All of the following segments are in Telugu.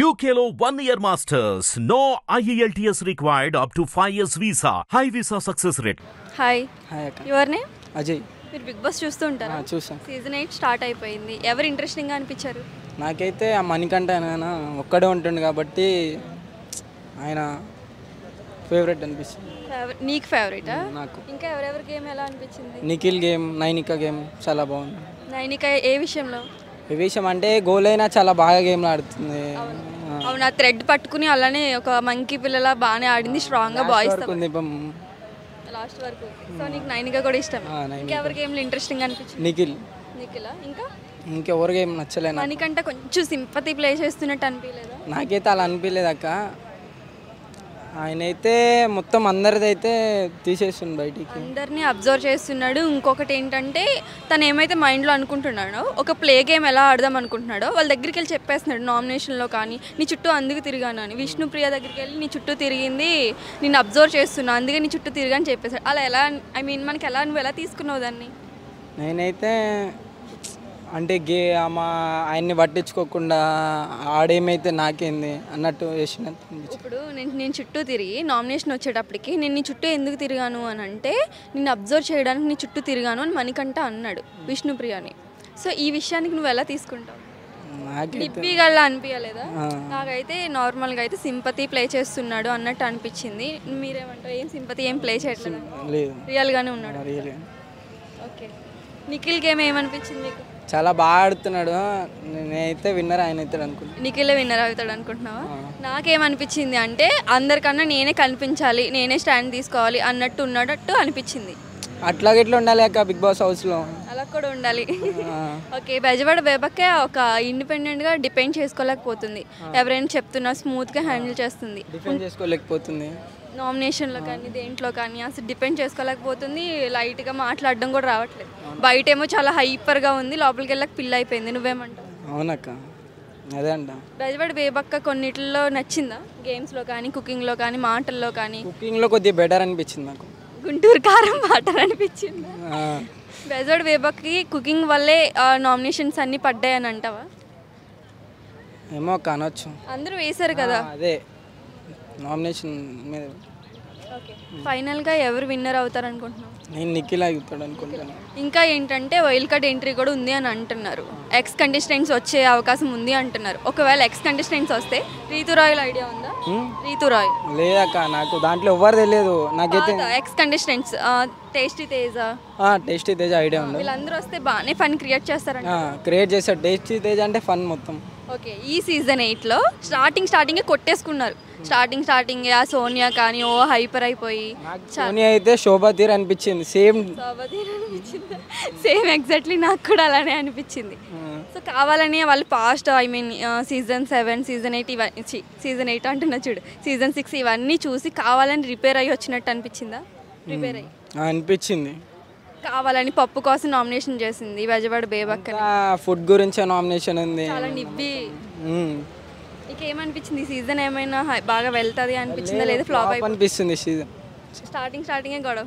UKLO 1 year masters. No IELTS required up to 5 years visa. High visa success rate. Hi అక్క యువర్ నేమ్ అజయ్ మీరు బిగ్ బాస్ చూస్తూ ఉంటారా చూసాను. సీజన్ 8 స్టార్ట్ అయిపోయింది. ఎవరు ఇంట్రెస్టింగ్గా అనిపించారు? నాకైతే ఆ మణికంఠ ఆయన ఒక్కడే ఉంటుంది కాబట్టి ఆయన ఫేవరెట్ అనిపిస్తుంది నీకు ఫేవరెటా? నాకు. ఇంకా ఎవరెవరి గేమ్ ఎలా అనిపించింది? నిఖిల్ గేమ్, నైనిక గేమ్ చాలా బాగుంది. నైనిక ఏ విషయంలో? ఈ విషయం అంటే గోల్ అయినా చాలా బాగా గేమ్లు ఆడుతుంది. అవును, ఆ థ్రెడ్ పట్టుకుని అలానే ఒక మంకీ పిల్లలా బాగానే ఆడింది, స్ట్రాంగ్గా బాయ్స్ లాస్ట్ వరకు. సో నీకు నైనిక కూడా ఇష్టం. ఇంకెవరి గేమ్లు ఇంట్రెస్టింగ్ అనిపించింది? నిఖిల్. నిఖిలా? ఇంకా ఇంకెవరి గేమ్ నచ్చలేదు. మనకంటే కొంచెం సింపతి ప్లే చేస్తున్నట్టు అనిపించలేదా? నాకైతే అలా అనిపించలేదు అక్క. ఆయన అయితే మొత్తం అందరిది అయితే తీసేస్తుంది బయటికి, అందరినీ అబ్జర్వ్ చేస్తున్నాడు. ఇంకొకటి ఏంటంటే తను ఏమైతే మైండ్లో అనుకుంటున్నాడో ఒక ప్లే గేమ్ ఎలా ఆడదాం అనుకుంటున్నాడో వాళ్ళ దగ్గరికి వెళ్ళి చెప్పేస్తున్నాడు. నామినేషన్లో కానీ నీ చుట్టూ అందుకు తిరిగాను అని, విష్ణుప్రియ దగ్గరికి వెళ్ళి నీ చుట్టూ తిరిగింది నేను అబ్జర్వ్ చేస్తున్నా అందుకే నీ చుట్టూ తిరిగాని చెప్పేశాడు. అలా ఎలా మనకి ఎలా నువ్వు ఎలా తీసుకున్నావు దాన్ని? నేనైతే అంటే ఆయన్ని పట్టించుకోకుండా ఆడేమైతే నాకేంది అన్నట్టు చేసినట్టు. ఇప్పుడు నేను చుట్టూ తిరిగి నామినేషన్ వచ్చేటప్పటికి నేను నీ చుట్టూ ఎందుకు తిరిగాను అని అంటే నిన్ను అబ్జర్వ్ చేయడానికి నీ చుట్టూ తిరిగాను అని మణికంఠ అన్నాడు విష్ణుప్రియని. సో ఈ విషయానికి నువ్వు ఎలా తీసుకుంటావు? డిప్పిగల్లా అనిపించలేదా? నాకైతే నార్మల్గా అయితే సింపతి ప్లే చేస్తున్నాడు అన్నట్టు అనిపించింది. మీరేమంటారు? ఏం సింపతి ఏం ప్లే చేయట్లేదు, రియల్గానే ఉన్నాడు. ఓకే, నిఖిల్ గేమ్ ఏమనిపించింది మీకు? చాలా బాగా ఆడుతున్నాడు. నేనైతే విన్నర్ ఆయన అవుతాడు అనుకుంటున్నాను. నిఖిలే విన్నర్ అవుతాడు అనుకుంటున్నావా? నాకేమనిపించింది అంటే అందరికన్నా నేనే కనిపించాలి, నేనే స్టాండ్ తీసుకోవాలి అన్నట్టు ఉన్నట్టు అనిపించింది. అట్లాగే ఎట్లా ఉండాలి అక్క బిగ్ బాస్ హౌస్లో? అలా కూడా ఉండాలి. ఓకే, బెజవాడ బేబక్కే ఒక ఇండిపెండెంట్గా డిపెండ్ చేసుకోలేకపోతుంది. ఎవరైనా చెప్తున్నా స్మూత్గా హ్యాండిల్ చేస్తుంది, డిపెండ్ చేసుకోలేకపోతుంది. నామినేషన్లో కానీ దేంట్లో కానీ అసలు డిపెండ్ చేసుకోలేకపోతుంది. లైట్గా మాట్లాడడం కూడా రావట్లేదు. బయటేమో చాలా హైపర్గా ఉంది, లోపలికి వెళ్ళక పిల్ల అయిపోయింది. నువ్వేమంటావు? అవునక్క, అదే అంట. బెజవాడ బేబక్క కొన్నిటిలో నచ్చిందా? గేమ్స్లో కానీ, కుకింగ్లో కానీ, మాటల్లో కానీ? కుకింగ్లో కొద్దిగా బెటర్ అనిపించింది నాకు. గుంటూరు కారం వాటర్ అనిపించింది. బెజవాడ బేబక్కి కుకింగ్ వల్లే నామినేషన్స్ అన్నీ పడ్డాయని అంటావా? ఏమో కానొచ్చు, అందరూ వేశారు కదా. అదే నామినేషన్ మీద. ఓకే, ఫైనల్గా ఎవరు విన్నర్ అవుతారు అనుకుంటున్నావు? నేను నిఖిల్ అవుతాడు అనుకుంటాను. ఇంకా ఏంటంటే వైల్డ్ కార్డ్ ఎంట్రీ కూడా ఉంది అని అంటున్నారు. ఎక్స్ కంటెస్టెంట్స్ వచ్చే అవకాశం ఉంది అంటున్నారు. ఒకవేళ ఎక్స్ కంటెస్టెంట్స్ వస్తే రీతు రాయల్ ఐడియా ఉందా? రీతు రాయల్ లేదక్క, నాకు దాంట్లో ఎవ్వరు తెలియదు. నాకైతే X contestants tasty Teja idea ఉంది. వీళ్ళందరూ వస్తే బాగానే ఫన్ క్రియేట్ చేస్తారంట. క్రియేట్ చేస్తారు. టేస్టీ తేజ అంటే ఫన్ మొత్తం. ఓకే, ఈ సీజన్ 8లో స్టార్టింగే కొట్టేసుకున్నారు. స్టార్టింగ్ ఆ సోనియా కానీ ఓ హైపర్ అయిపోయి, సోనియా అయితే శోభాతీర్ అనిపించింది. సేమ్ ఎగ్జాక్ట్లీ నాకు కూడా అలానే అనిపించింది. సో కావాలని వాళ్ళు పాస్ట్ సీజన్ 7 సీజన్ 8 ఇవన్నీ సీజన్ 8 అంటున్నా చూడు, సీజన్ 6 ఇవన్నీ చూసి కావాలని రిపేర్ అయ్యి వచ్చినట్టు అనిపించిందా? ప్రిపేర్ అయ్యి అనిపించింది. కావాలని పప్పు కోసం నామినేషన్ చేసింది బెజవాడ బేబక్క. ఫుడ్ గురించి నామినేషన్ ఉంది. చాలా నివ్వి. నీకేమనిపించింది? సీజన్ ఏమైనా బాగా వెళ్తుంది అనిపించిందా లేదా ఫ్లాప్ అనిపిస్తుంది? సీజన్ స్టార్టింగే గొడవ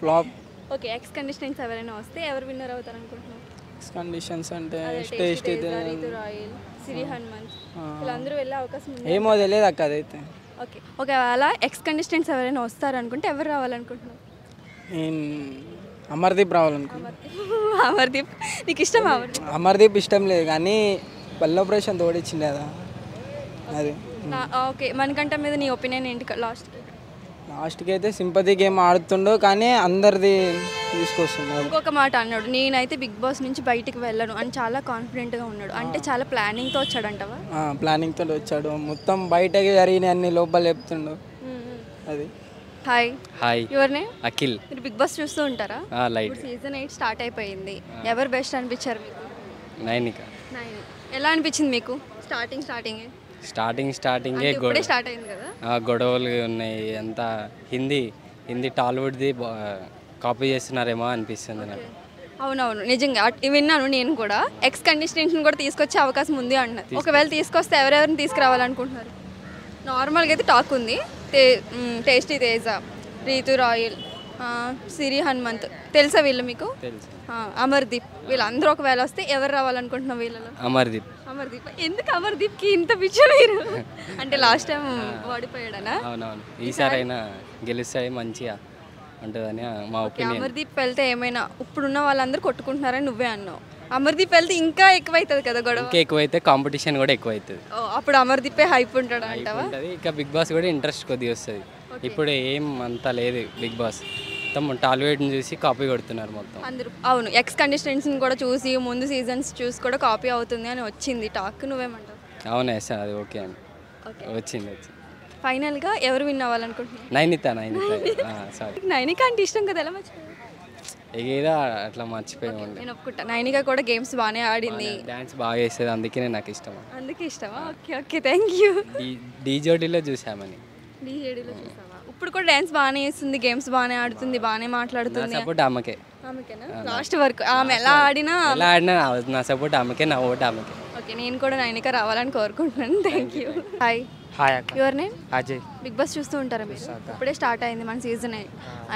ఫ్లాప్. ఓకే, ఎక్స్ కంటెస్టెంట్స్ ఎవరైనా వస్తే ఎవరు విన్నర్ అవుతారు అనుకుంటున్నావు? ఎక్స్ కండిషన్స్ అంటే రీతు రాయల్, సిరి హనుమంత్ వీళ్ళందరూ వెళ్ళే అవకాశం ఉంది. ఏమో తెలియదు అక్క అదైతే. ఓకే, ఒకవేళ ఎక్స్ కంటెస్టెంట్స్ ఎవరైనా వస్తారనుకుంటే ఎవరు రావాలనుకుంటున్నావు? అమర్దీప్ రావాలనుకుంటున్నా. అమర్దీప్ నీకు ఇష్టం? అమర్దీప్ ఇష్టం లేదు కానీ పల్లెపరేషన్ తోడిచ్చింది కదా అది. ఓకే, మనకంట మీద నీ ఒపీనియన్ ఏంటి? లాస్ట్కి అయితే సింపతి గేమ్ ఆడుతుండో కానీ అందరిది తీసుకొస్తున్నాడు. ఇంకొక మాట అన్నాడు, నేనైతే బిగ్ బాస్ నుంచి బయటికి వెళ్ళను అని చాలా కాన్ఫిడెంట్గా ఉన్నాడు. అంటే చాలా ప్లానింగ్తో వచ్చాడంటవా? ప్లానింగ్తో వచ్చాడు. మొత్తం బయటకి జరిగిన అన్ని లోపల చెప్తుండు అది. Hi, your name? అఖిల్. మీరు బిగ్ బాస్ చూస్తూ ఉంటారా? లైట్. సీజన్ 8 స్టార్ట్ అయిపోయింది. ఎవరు బెస్ట్ అనిపించారు మీకు? నైనిక. ఎలా అనిపించింది మీకు? స్టార్టింగే స్టార్ట్ అయింది కదా. గొడవలు ఉన్నాయి. అంతా హిందీ టాలీవుడ్ది కాపీ చేస్తున్నారేమో అనిపిస్తుంది నాకు. అవునవును, నిజంగా విన్నాను నేను కూడా. ఎక్స్ కంటెస్టెంట్స్ని కూడా తీసుకొచ్చే అవకాశం ఉంది అంటున్నారు. ఒకవేళ తీసుకొస్తే ఎవరెవరిని తీసుకురావాలనుకుంటున్నారు? నార్మల్గా అయితే టాక్ ఉంది, టేస్టీ తేజ, రీతు రాయల్, సిరి హనుమంత్ తెలుసా వీళ్ళు మీకు? తెలుసు. అమర్దీప్ వీళ్ళందరూ ఒకవేళ వస్తే ఎవరు రావాలనుకుంటున్నావు వీళ్ళలో? అమర్దీప్. అమర్దీప్ ఎందుకు అమర్దీప్కి ఇంత పిచ్చ మీరు? అంటే లాస్ట్ టైం ఓడిపోయాడనా? అవునవును, ఈసారైనా గెలుస్తాయి మంచిగా ఉంటుందని మా ఒపీనియన్. అమర్దీప్ వెళ్తే ఏమైనా ఇప్పుడున్న వాళ్ళందరూ కొట్టుకుంటున్నారని నువ్వే అన్నావు. అమర్దీప్ వెళ్తే ఇంకా ఎక్కువైతుంది కదా గొడవ. ఇంకా ఎక్కువైతే కాంపిటీషన్ కూడా ఎక్కువ అవుతుంది. అప్పుడు అమర్దీపే హైప్ ఉంటాడు అంటావా? ఉంటుంది. ఇక బిగ్ బాస్ కూడా ఇంట్రెస్ట్ కొద్దిగా వస్తుంది. ఇప్పుడు ఏం అంతా లేదు బిగ్ బాస్, మొత్తం టాలీవుడ్ని చూసి కాపీ కొడుతున్నారు మొత్తం అందరూ. అవును, ఎక్స్ కంటెస్టెంట్స్ని కూడా చూసి ముందు సీజన్స్ చూసి కూడా కాపీ అవుతుంది అని వచ్చింది టాక్. నువ్వేమంటావు? అవునా సార్, అది ఓకే అండి. వచ్చింది. ఫైనల్గా ఎవరు విన్ అవ్వాలనుకుంటున్నాను? నైనిత సారీ, నైనిక అంటే ఇష్టం కదా, ఎలా మర్చిపోయావు? ఏదో అట్లా మర్చిపోయి ఉండే. నేను ఒప్పుకుంటా, నైనిక కూడా గేమ్స్ బాగానే ఆడింది, డ్యాన్స్ బాగా చేసేది, అందుకే నాకు ఇష్టం. అందుకే ఇష్టమా? Okay okay, thank you. డీజోడీలో చూసామని. డీజేడీలో చూసావా? ఇప్పుడు కూడా డ్యాన్స్ బాగానే చేస్తుంది, గేమ్స్ బాగానే ఆడుతుంది, బాగానే మాట్లాడుతుంది. సపోర్ట్ ఆమెకే. ఆమెకేనా లాస్ట్ వరకు? ఆమె ఎలా ఆడినా నా సపోర్ట్ ఆమెకే, నా ఓటు ఆమెకే. ఓకే, నేను కూడా నైనిక రావాలని కోరుకుంటున్నాను. Thank you. హాయ్. హాయ్ అక్క. Your name? Ajay. Bigg Boss చూస్తూ ఉంటారా మీరు? ఇప్పుడే స్టార్ట్ అయింది మన సీజన్.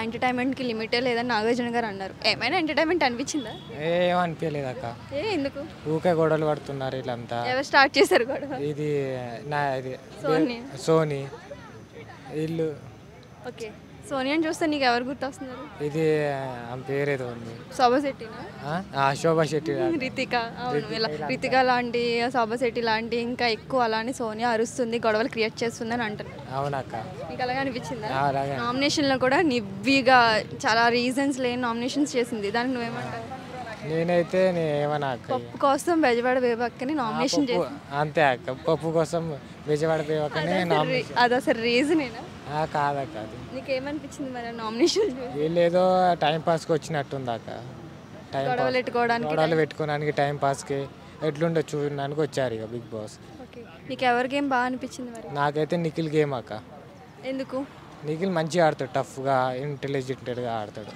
ఎంటర్టైన్మెంట్కి లిమిటే లేదని నాగార్జున గారు అన్నారు. ఏమైనా ఎంటర్టైన్మెంట్ అనిపించిందా? ఏమనిపించలేదు అక్క. ఎందుకు? ఊకే గొడవలు పడుతున్నారు వీళ్ళంతా. ఎవరు స్టార్ట్ చేశారు గొడవ? ఇది సోనీ. సోనీ ఇల్లు. ఓకే, సోనియాని చూస్తే నీకు ఎవరు గుర్తొస్తున్నారు? ఇది ఆమె పేరేదో ఉంది, శోభా శెట్టినా? శోభా శెట్టి. రితిక. అవును, ఇలా రితిక లాంటి, శోభా శెట్టి లాంటి ఇంకా ఎక్కువ అలానే సోనియా అరుస్తుంది, గొడవలు క్రియేట్ చేస్తుంది అని అంటారు. అవునక్క. నీకు అలాగే అనిపించిందా? అలాగే. నామినేషన్లో కూడా నివ్విగా చాలా రీజన్స్ లేని నామినేషన్స్ చేసింది, దానికి నువ్వేమంటావు? నేనైతే ఏమన్నా అక్క, పప్పు కోసం బెజవాడ బేబక్కని నామినేషన్ చేసి. అంతే అక్క, పప్పు కోసం విజయవాడ పేవకనే అది అసలు రీజనేనా? కాదక్క. అది నీకేమనిపించింది మరి నామినేషన్? వీళ్ళేదో టైం పాస్కి వచ్చినట్టుంది అక్క. గొడవలు పెట్టుకోవడానికి, గొడవలు పెట్టుకోవడానికి, టైం పాస్కి ఎట్లుండో చూడడానికి వచ్చారు ఇక బిగ్ బాస్. ఓకే, నీకు ఎవరి గేమ్ బాగా అనిపించింది మరి? నాకైతే నిఖిల్ గేమ్ అక్క. ఎందుకు? నిఖిల్ మంచిగా ఆడతాడు, టఫ్గా ఇంటెలిజెంట్గా ఆడతాడు.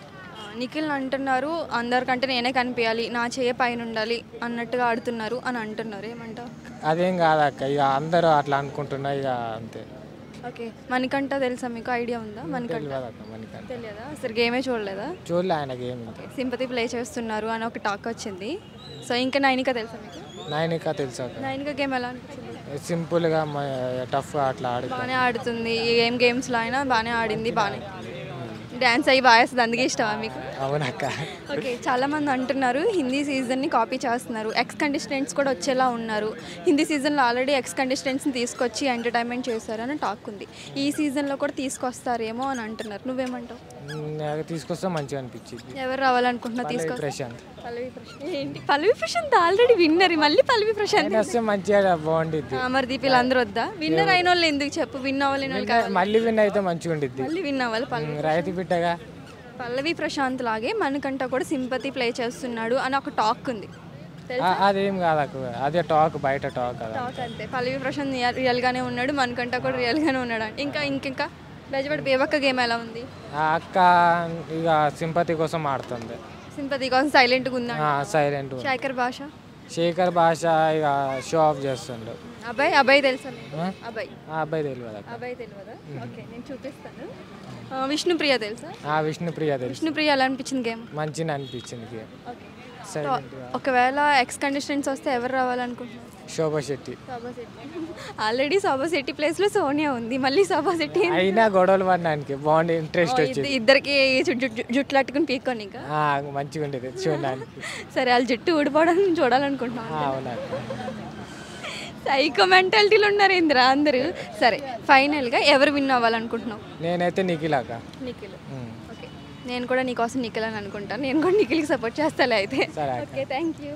నిఖిల్ అంటున్నారు అందరికంటే నేనే కనిపించాలి, నా చేయ పైన ఉండాలి అన్నట్టుగా ఆడుతున్నారు అని అంటున్నారు, ఏమంటావు? అదేం కాదక్క, ఇక అందరూ అట్లా అనుకుంటున్నా ఇక అంతే. ఓకే, మణికంఠ తెలుసా మీకు? ఐడియా ఉందా? మణికంఠ తెలియదక్క. మనకంటే తెలియదా? అసలు గేమే చూడలేదా? చూడలే ఆయన గేమ్. సింపతి ప్లే చేస్తున్నారు అని ఒక టాక్ వచ్చింది. సో ఇంకా నైనిక తెలుసా మీకు? నైనిక తెలుసు అక్క. నైనిక గేమ్ ఎలా అనిపించింది? సింపుల్గా టఫ్గా అట్లా ఆడుతుంది. బాగానే ఆడుతుంది, ఏం గేమ్స్లో అయినా బాగానే ఆడింది, బాగానే డ్యాన్స్ అయ్యి బాగా వేస్తుంది, అందుకే ఇష్టమా మీకు? అవునక్క. ఓకే, చాలామంది అంటున్నారు హిందీ సీజన్ని కాపీ చేస్తున్నారు, ఎక్స్ కంటెస్టెంట్స్ కూడా వచ్చేలా ఉన్నారు. హిందీ సీజన్లో ఆల్రెడీ ఎక్స్ కంటెస్టెంట్స్ని తీసుకొచ్చి ఎంటర్టైన్మెంట్ చేశారని టాక్ ఉంది. ఈ సీజన్లో కూడా తీసుకొస్తారేమో అని అంటున్నారు, నువ్వేమంటావు? నాకు తీసుకొస్తే మంచిగా అనిపించింది. ఎవరు రావాలనుకుంటున్నా తీసుకొస్తా? ప్రశాంత్. పల్లవి ప్రశాంత్. ఏంటి పల్లవి ప్రశాంత్ ఆల్రెడీ విన్నర్, మళ్ళీ పల్లవి ప్రశాంత్ వస్తే మంచిగా బాగుండిద్ది. అమర్దీప్ వీళ్ళందరూ వద్దా? విన్నర్ అయిన వాళ్ళు ఎందుకు చెప్పు? విన్ అవ్వలేని వాళ్ళు కావాలి. మళ్ళీ విన్ అయితే మంచిగా ఉండిద్ది. మళ్ళీ విన్ అవ్వాలి. రైతు బిడ్డగా పల్లవి ప్రశాంత్ లాగే మనకంట కూడా సింపతి ప్లే చేస్తున్నాడు అని ఒక టాక్ ఉంది. అదేం కాదక్క, అదే టాక్, బయట టాక్. టాక్ అంతే. పల్లవి ప్రశాంత్ రియల్గానే ఉన్నాడు, మనకంట కూడా రియల్గానే ఉన్నాడు. ఇంకా బెజవాడ బేబక్క గేమ్ ఎలా ఉంది? అక్క ఇక సింపతి కోసం ఆడుతుంది. సింపతి కోసం సైలెంట్గా ఉందా? సైలెంట్. శేఖర్ భాష ఇక షో ఆఫ్ చేస్తుండు. అబ్బాయి తెలుసా? అబ్బాయి తెలియదు. అబ్బాయి తెలియదా? ఓకే, నేను చూపిస్తాను. విష్ణుప్రియ తెలుసా? విష్ణుప్రియ తెలుసు. విష్ణుప్రియ ఎలా అనిపించింది గేమ్? మంచిగా అనిపించింది గేమ్. ఒకవేళ ఎక్స్ కంటెస్టెంట్స్ వస్తే ఎవరు రావాలనుకుంటున్నారు? శోభా శెట్టి. ఆల్రెడీ శోభా శెట్టి ప్లేస్ లో సోనియా ఉంది, మళ్ళీ శోభా శెట్టి అయినా గొడవలు పడడానికి బాగుంది, ఇంట్రెస్ట్ వచ్చింది. ఇద్దరికి జుట్లు అట్టుకుని పీక్కొని ఇంకా మంచిగా ఉండేది చూడడానికి. సరే, వాళ్ళ జుట్టు ఊడిపోవడానికి చూడాలనుకుంటున్నాను. అవునా? సైకో మెంటాలిటీలో ఉన్నారు ఇంద్ర అందరూ. సరే, ఫైనల్గా ఎవరు విన్ అవ్వాలనుకుంటున్నావు? నేనైతే నిఖిల్ అక్క. నిఖిల్. ఓకే, నేను కూడా నీకోసం నిఖిల్ అని అనుకుంటాను. నేను కూడా నిఖిల్కి సపోర్ట్ చేస్తాలే అయితే. Okay, thank you.